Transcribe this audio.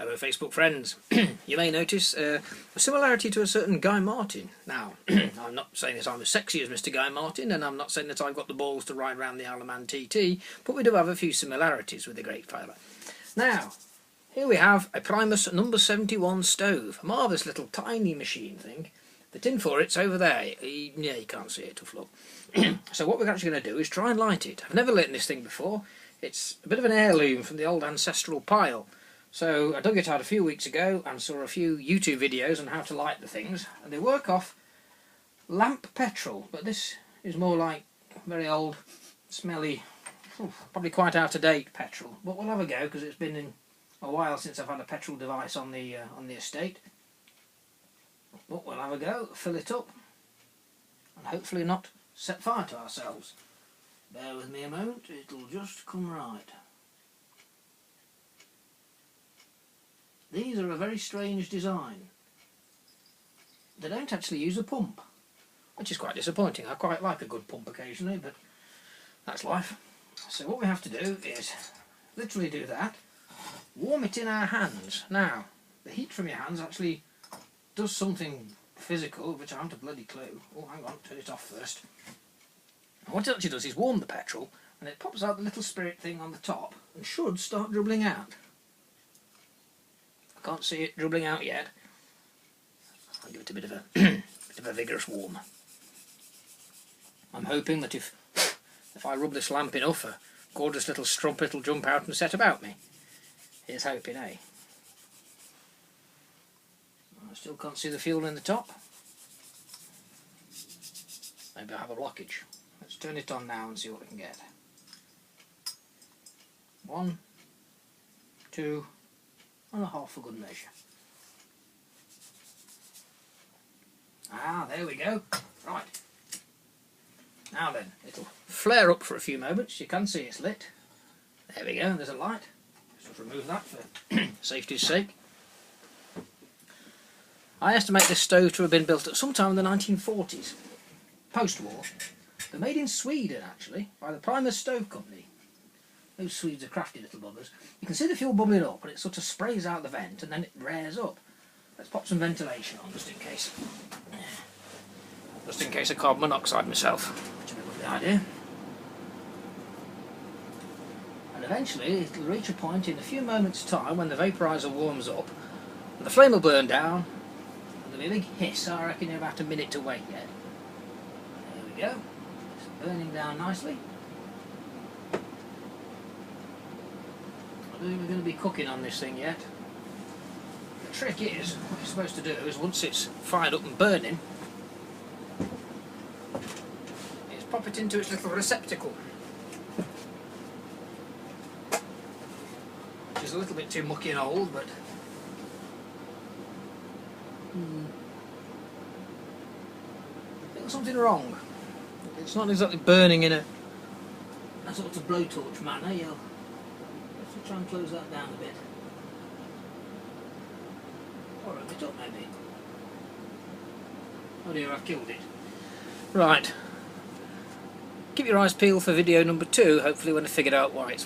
Hello Facebook friends. You may notice a similarity to a certain Guy Martin. Now, I'm not saying that I'm as sexy as Mr. Guy Martin, and I'm not saying that I've got the balls to ride around the Isle of Man TT, but we do have a few similarities with the great fella. Now, here we have a Primus number 71 stove, a marvellous little tiny machine thing. The tin for it's over there. Yeah, you can't see it, tough luck. So what we're actually going to do is try and light it. I've never lit this thing before. It's a bit of an heirloom from the old ancestral pile. So I dug it out a few weeks ago and saw a few YouTube videos on how to light the things, and they work off lamp petrol, but this is more like very old, smelly, probably quite out of date petrol. But we'll have a go because it's been in a while since I've had a petrol device on the estate. But we'll have a go, fill it up, and hopefully not set fire to ourselves. Bear with me a moment, it'll just come right. These are a very strange design. They don't actually use a pump, which is quite disappointing. I quite like a good pump occasionally, but that's life. So what we have to do is literally do that, warm it in our hands. Now, the heat from your hands actually does something physical, which I haven't a bloody clue. Oh, hang on, turn it off first. And what it actually does is warm the petrol, and it pops out the little spirit thing on the top, and should start dribbling out. I can't see it dribbling out yet. I'll give it a bit of a bit of a vigorous warm. I'm hoping that if I rub this lamp enough, a gorgeous little strumpet will jump out and set about me. Here's hoping, eh? I still can't see the fuel in the top. Maybe I have a blockage. Let's turn it on now and see what we can get. 1, 2, and a half for good measure. Ah, there we go. Right. Now then, it'll flare up for a few moments. You can see it's lit. There we go, there's a light. Just remove that for safety's sake. I estimate this stove to have been built at some time in the 1940s, post-war. They're made in Sweden, actually, by the Primus Stove Company. Those Swedes are crafty little buggers. You can see the fuel bubbling up, but it sort of sprays out the vent and then it rares up. Let's pop some ventilation on just in case. Just in case of carbon monoxide myself, which would be a lovely idea. And eventually it'll reach a point in a few moments' time when the vaporizer warms up, and the flame will burn down, and there'll be a big hiss. I reckon you've about a minute to wait yet. There we go. It's burning down nicely. I don't think we're going to be cooking on this thing yet. The trick is, what you're supposed to do is once it's fired up and burning, is pop it into its little receptacle, which is a little bit too mucky and old, but I think there's something wrong. It's not exactly burning in a sort of blowtorch manner. You'll have to try and close that down a bit. Or a bit up maybe. Oh dear, I've killed it. Right. Keep your eyes peeled for video number 2, hopefully when I figured out why it's